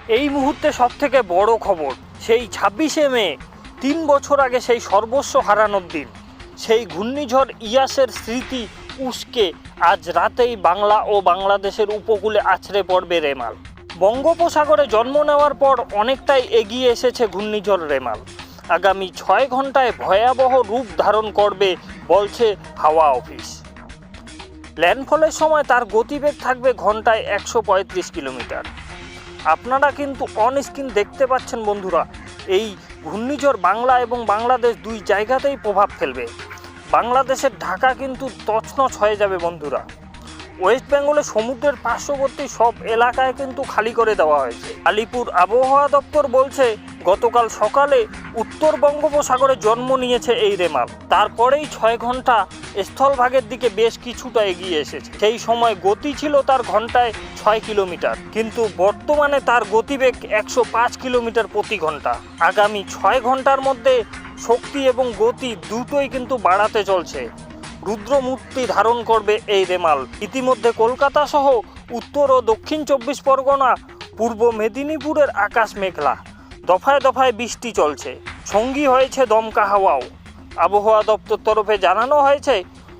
এই মুহূর্তে সবথেকে বড় খবর, সেই 26শে মে 3 বছর আগে সেই সর্বস্ব হারানোর দিন, সেই ঘূর্ণিঝড় ইয়াসের স্মৃতি উস্কে আজ রাতেই বাংলা ও বাংলাদেশের উপকূলে আছড়ে পড়বে রেমাল। বঙ্গোপসাগরে জন্ম নেওয়ার পর অনেকটাই এগিয়ে এসেছে ঘূর্ণিঝড় রেমাল। আগামী 6 ঘন্টায় ভয়াবহ রূপ ধারণ করবে বলছে হাওয়া অফিস। ল্যান্ডফলের সময় তার গতিবেগ থাকবে ঘন্টায় 135 কিলোমিটার। আপনারা কিন্তু অন স্ক্রিন দেখতে পাচ্ছেন বন্ধুরা, এই ঘূর্ণিঝড় বাংলা এবং বাংলাদেশ দুই জায়গাতেই প্রভাব ফেলবে। বাংলাদেশের ঢাকা কিন্তু তছনছ হয়ে যাবে বন্ধুরা। ওয়েস্ট বেঙ্গলে সমুদ্রের পার্শ্ববর্তী সব এলাকায় কিন্তু খালি করে দেওয়া হয়েছে। আলিপুর আবহাওয়া দপ্তর বলছে গতকাল সকালে উত্তর বঙ্গোপসাগরে জন্ম নিয়েছে এই রেমাল। তারপরেই 6 ঘন্টা স্থলভাগের দিকে বেশ কিছুটা এগিয়ে এসেছে। সেই সময় গতি ছিল তার ঘন্টায় 6 কিলোমিটার, কিন্তু বর্তমানে তার গতিবেগ 105 কিলোমিটার প্রতি ঘন্টা। আগামী 6 ঘন্টার মধ্যে শক্তি এবং গতি দুটোই কিন্তু বাড়াতে চলছে। রুদ্রমূর্তি ধারণ করবে এই রেমাল। ইতিমধ্যে কলকাতা সহ উত্তর ও দক্ষিণ 24 পরগনা, পূর্ব মেদিনীপুরের আকাশ মেঘলা, দফায় দফায় বৃষ্টি চলছে, সঙ্গী হয়েছে দমকা হাওয়াও। আবহাওয়া দপ্তর তরফে জানানো হয়েছে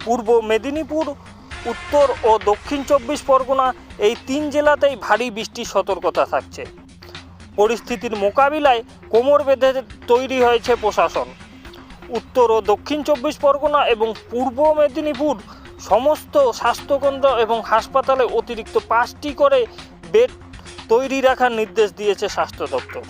পূর্ব মেদিনীপুর, উত্তর ও দক্ষিণ 24 পরগনা এই 3 জেলাতেই ভারী বৃষ্টির সতর্কতা থাকছে। পরিস্থিতির মোকাবিলায় কোমর বেঁধে তৈরি হয়েছে প্রশাসন। উত্তর ও দক্ষিণ 24 পরগনা এবং পূর্ব মেদিনীপুর সমস্ত স্বাস্থ্যকেন্দ্র এবং হাসপাতালে অতিরিক্ত 5টি করে বেড তৈরি রাখার নির্দেশ দিয়েছে স্বাস্থ্য দপ্তর।